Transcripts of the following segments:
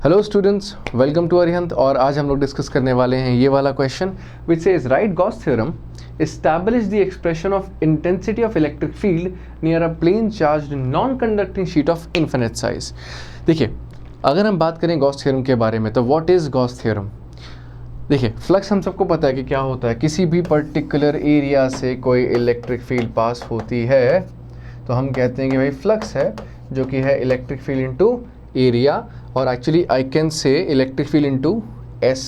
Hello students, welcome to Arihant. और आज हम लोग डिस्कस करने वाले हैं ये वाला question which says right Gauss theorem establish the expression of intensity of electric field near a plane charged non conducting sheet of infinite size. देखिए, अगर हम बात करें गॉस थ्योरम के बारे में तो व्हाट इज गॉस थ्योरम। देखिए, फ्लक्स हम सबको पता है कि क्या होता है। किसी भी पर्टिकुलर एरिया से कोई इलेक्ट्रिक फील्ड पास होती है तो हम कहते हैं कि भाई फ्लक्स है, जो कि है इलेक्ट्रिक फील्ड इनटू एरिया, और actually I can say electric field into S,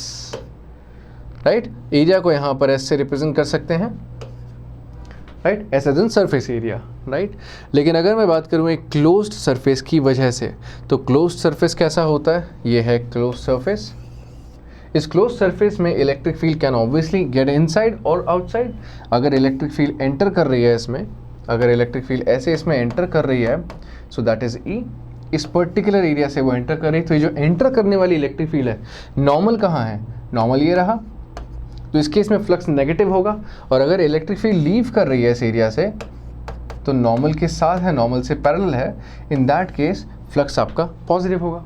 right. Area को यहाँ पर एस से रिप्रेजेंट कर सकते हैं, right, S as in surface area, right. लेकिन अगर मैं बात करूँ एक क्लोज्ड सरफेस की वजह से, तो क्लोज्ड सरफेस कैसा होता है, ये है क्लोज्ड सरफेस। इस क्लोज्ड सरफेस में electric field can obviously get inside और आउटसाइड। अगर इलेक्ट्रिक फील्ड एंटर कर रही है इसमें, अगर इलेक्ट्रिक फील्ड ऐसे इसमें एंटर कर रही है, सो दैट इज ई। इस पर्टिकुलर एरिया से वो एंटर कर रही है, तो ये जो एंटर करने वाली इलेक्ट्रिक फील्ड है, नॉर्मल कहाँ है, नॉर्मल ये रहा, तो इस केस में फ्लक्स नेगेटिव होगा। और अगर इलेक्ट्रिक फील्ड लीव कर रही है इस एरिया से, तो नॉर्मल के साथ है, नॉर्मल से पैरेलल है, इन दैट केस फ्लक्स आपका पॉजिटिव होगा।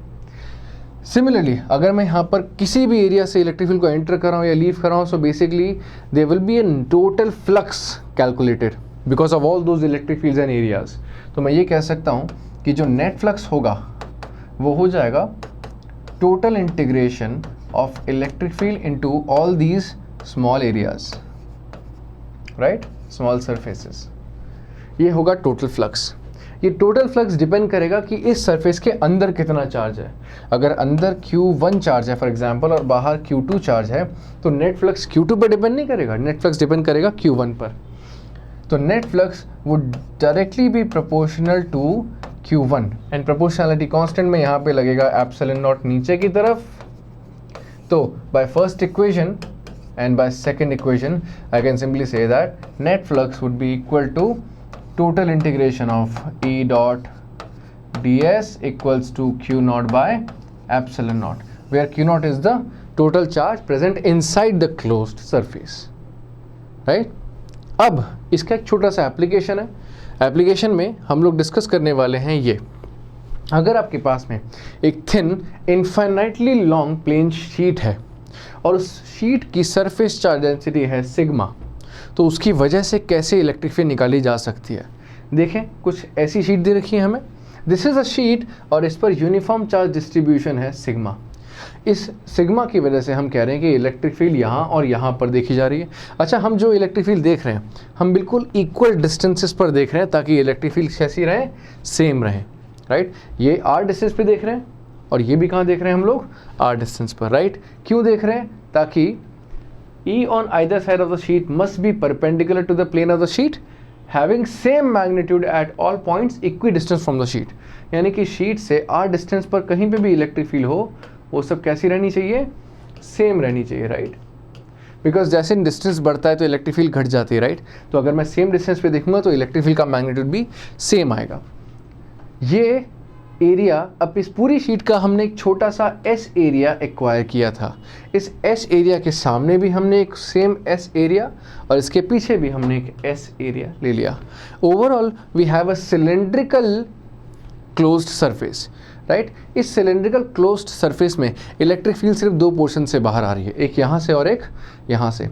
सिमिलरली अगर मैं यहाँ पर किसी भी एरिया से इलेक्ट्रिक फील्ड को एंटर कर रहा हूँ या लीव कर रहा हूँ, so basically there will be an total flux calculated because of all those electric fields and areas. तो मैं ये कह सकता हूँ कि जो नेट फ्लक्स होगा वो हो जाएगा total integration of electric field into all these small areas, right, small surfaces. ये होगा टोटल फ्लक्स। ये टोटल फ्लक्स डिपेंड करेगा कि इस सरफेस के अंदर कितना चार्ज है। अगर अंदर Q1 चार्ज है फॉर एग्जांपल और बाहर Q2 चार्ज है, तो नेट फ्लक्स Q2 पर डिपेंड नहीं करेगा, नेट फ्लक्स डिपेंड करेगा Q1 पर। तो net flux would directly be proportional to Q1 and proportionality constant में यहाँ पे लगेगा एप्सिलॉन नॉट नीचे की तरफ। तो by first equation and by second equation I can simply say that net flux would be equal to total integration of E dot ds equals to Q naught by epsilon naught, where Q naught is the total charge present inside the closed surface, right। अब इसका एक छोटा सा application है। Application में हम लोग discuss करने वाले हैं ये, अगर आपके पास में एक thin infinitely long plane sheet है और उस शीट की सरफेस चार्ज डेंसिटी है सिग्मा, तो उसकी वजह से कैसे इलेक्ट्रिक फील्ड निकाली जा सकती है। देखें, कुछ ऐसी शीट दे रखी है हमें, दिस इज़ अ शीट और इस पर यूनिफॉर्म चार्ज डिस्ट्रीब्यूशन है सिग्मा। इस सिग्मा की वजह से हम कह रहे हैं कि इलेक्ट्रिक फील्ड यहाँ और यहाँ पर देखी जा रही है। अच्छा, हम जो इलेक्ट्रिक फील्ड देख रहे हैं हम बिल्कुल इक्वल डिस्टेंसेस पर देख रहे हैं ताकि इलेक्ट्रिक फील्ड कैसी रहे, सेम रहे, राइट। ये आर डिस्टेंस पे देख रहे हैं और ये भी कहाँ देख रहे हैं हम लोग, आर डिस्टेंस पर, राइट। क्यों देख रहे हैं, ताकि E on either side of the sheet must be perpendicular to the plane of the sheet having same magnitude at all points equidistant from the sheet। यानी कि शीट से r डिस्टेंस पर कहीं पे भी इलेक्ट्रिक फील्ड हो, वो सब कैसी रहनी चाहिए, सेम रहनी चाहिए, राइट। बिकॉज जैसे डिस्टेंस बढ़ता है तो इलेक्ट्रिक फील्ड घट जाती है, राइट। तो अगर मैं सेम डिस्टेंस पे देखूंगा तो इलेक्ट्रिक फील्ड का मैग्नीट्यूड भी सेम आएगा। ये एरिया, अब इस पूरी शीट का हमने एक छोटा सा एस एरिया एक्वायर किया था। इस एस एरिया के सामने भी हमने एक सेम एस एरिया और इसके पीछे भी हमने एक एस एरिया ले लिया। Overall we have a cylindrical closed surface, right. इस सिलेंड्रिकल क्लोज्ड सरफेस में इलेक्ट्रिक फील्ड सिर्फ दो पोर्शन से बाहर आ रही है, एक यहाँ से और एक यहाँ से।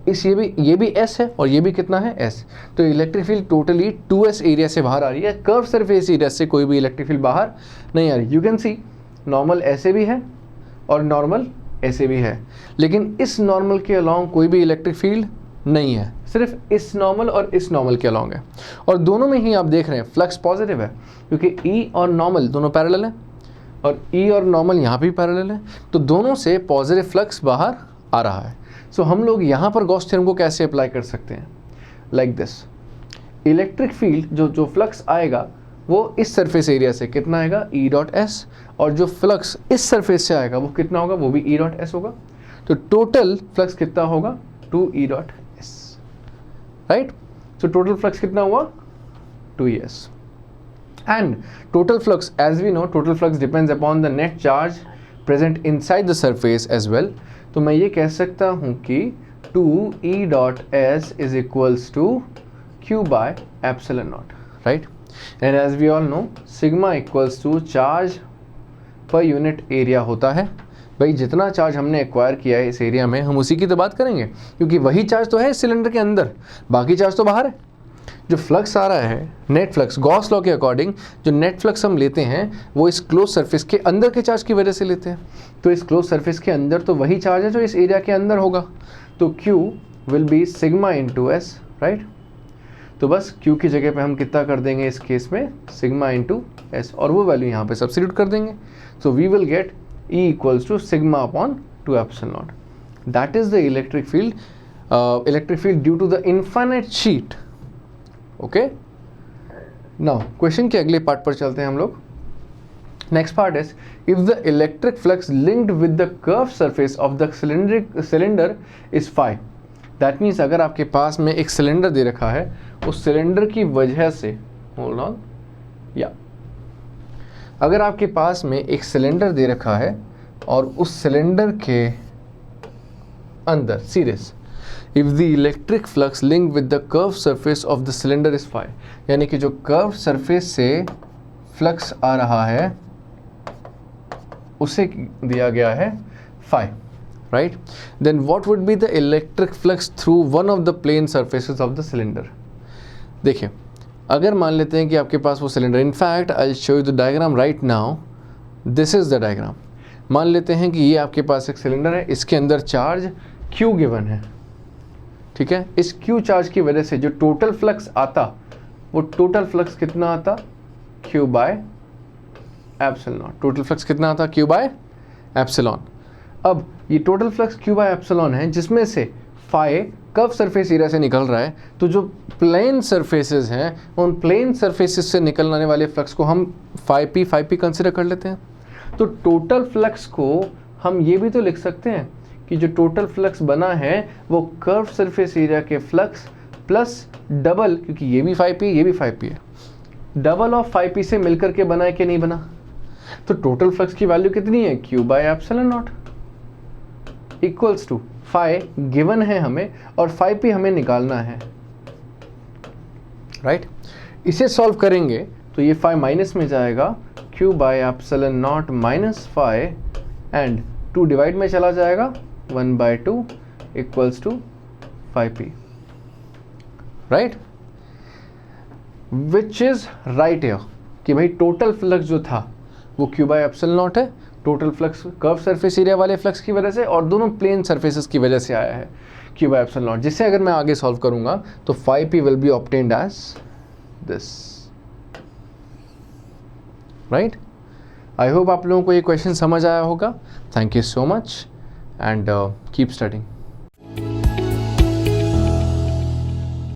ये भी S है और ये भी कितना है, S। तो electric field totally 2S area से बाहर आ रही है। कर्व सरफेस एरिया से कोई भी इलेक्ट्रिक फील्ड बाहर नहीं आ रही। यू कैन सी नॉर्मल ऐसे भी है और नॉर्मल ऐसे भी है, लेकिन इस नॉर्मल के अलॉन्ग कोई भी इलेक्ट्रिक फील्ड नहीं है, सिर्फ इस नॉर्मल और इस नॉर्मल के अलॉन्ग है। और दोनों में ही आप देख रहे हैं फ्लक्स पॉजिटिव है, क्योंकि E और नॉर्मल दोनों पैरेलल है और E और नॉर्मल यहाँ भी पैरेलल है, तो दोनों से पॉजिटिव फ्लक्स बाहर आ रहा है। सो हम लोग यहाँ पर गॉस थ्योरम को कैसे अप्लाई कर सकते हैं, लाइक दिस। इलेक्ट्रिक फील्ड जो फ्लक्स आएगा वो इस सरफेस एरिया से कितना आएगा, E डॉट एस, और जो फ्लक्स इस सरफेस से आएगा वो कितना होगा, वो भी E डॉट एस होगा। तो टोटल फ्लक्स कितना होगा, 2E dot S, right. So total flux कितना हुआ, 2Es। And total flux, as we know, total flux depends upon the net charge present inside the surface as well. तो मैं ये कह सकता हूँ कि 2E dot S is equals to Q by epsilon naught, right. And as we all know, sigma equals to charge per unit area होता है। भाई जितना चार्ज हमने एक्वायर किया है इस एरिया में हम उसी की तो बात करेंगे, क्योंकि वही चार्ज तो है इस सिलेंडर के अंदर, बाकी चार्ज तो बाहर है। जो फ्लक्स आ रहा है नेट फ्लक्स, गॉस लॉ के अकॉर्डिंग जो नेट फ्लक्स हम लेते हैं वो इस क्लोज सरफेस के अंदर के चार्ज की वजह से लेते हैं। तो इस क्लोज सरफेस के अंदर तो वही चार्ज है जो इस एरिया के अंदर होगा, तो Q will be sigma into S, right. तो बस Q की जगह पे हम कितना कर देंगे इस केस में, सिग्मा इंटू एस, और वो वैल्यू यहाँ पे सब्स्टिट्यूट कर देंगे। So we will get E equals to sigma upon 2 epsilon naught, that is the electric field due to the infinite sheet. Okay, now question के अगले पार्ट पर चलते हैं हम लोग। Next part is if the electric flux linked with the curve surface of the cylinder is phi, that means अगर आपके पास में एक सिलेंडर दे रखा है, उस सिलेंडर की वजह से, होल्ड ऑन, या अगर आपके पास में एक सिलेंडर दे रखा है और उस सिलेंडर के अंदर series, if the electric flux link with the curve surface of the cylinder is phi, यानी कि जो कर्व सरफेस से फ्लक्स आ रहा है उसे दिया गया है phi, right. Then what would be the electric flux through one of the plane surfaces of the cylinder. देखिए, अगर मान लेते हैं कि आपके पास वो cylinder, in fact I show you the diagram right now, this is the diagram. मान लेते हैं कि ये आपके पास एक सिलेंडर है, इसके अंदर चार्ज Q गिवन है, ठीक है। इस Q चार्ज की वजह से जो टोटल फ्लक्स आता, वो टोटल फ्लक्स कितना आता, Q by epsilon not. Total flux कितना आता, Q बाय एप्सिलॉन। अब ये total flux Q by epsilon है, जिसमें से फाई कर्व सरफेस एरिया से निकल रहा है, तो जो प्लेन सरफेसेस हैं उन प्लेन सरफेसेस से निकलने वाले फ्लक्स को हम फाई पी कंसिडर कर लेते हैं। तो टोटल फ्लक्स को हम ये भी तो लिख सकते हैं कि जो टोटल फ्लक्स बना है वो कर्व सरफेस एरिया के फ्लक्स प्लस डबल, क्योंकि ये भी फाई पी ये भी फाई पी है, डबल ऑफ फाई पी से मिलकर के बना है कि नहीं बना। तो टोटल फ्लक्स की वैल्यू कितनी है, Q by epsilon naught equals to phi given है हमें और फाई पी हमें निकालना है, राइट। इसे सॉल्व करेंगे तो ये फाई माइनस में जाएगा, Q by epsilon naught minus phi, and 2 divide में चला जाएगा, 1/2 equals to phi P, right. Which is right है कि भाई टोटल फ्लक्स जो था वो Q बाय एप्सिलॉन नॉट है, total flux curve surface area वाले फ्लक्स की वजह से और दोनों प्लेन सरफेसेस की वजह से आया है Q बाय एप्सिलॉन नॉट, जिससे अगर मैं आगे सॉल्व करूंगा तो phi P will be obtained as this, right. I hope आप लोगों को ये क्वेश्चन समझ आया होगा। Thank you so much and keep studying.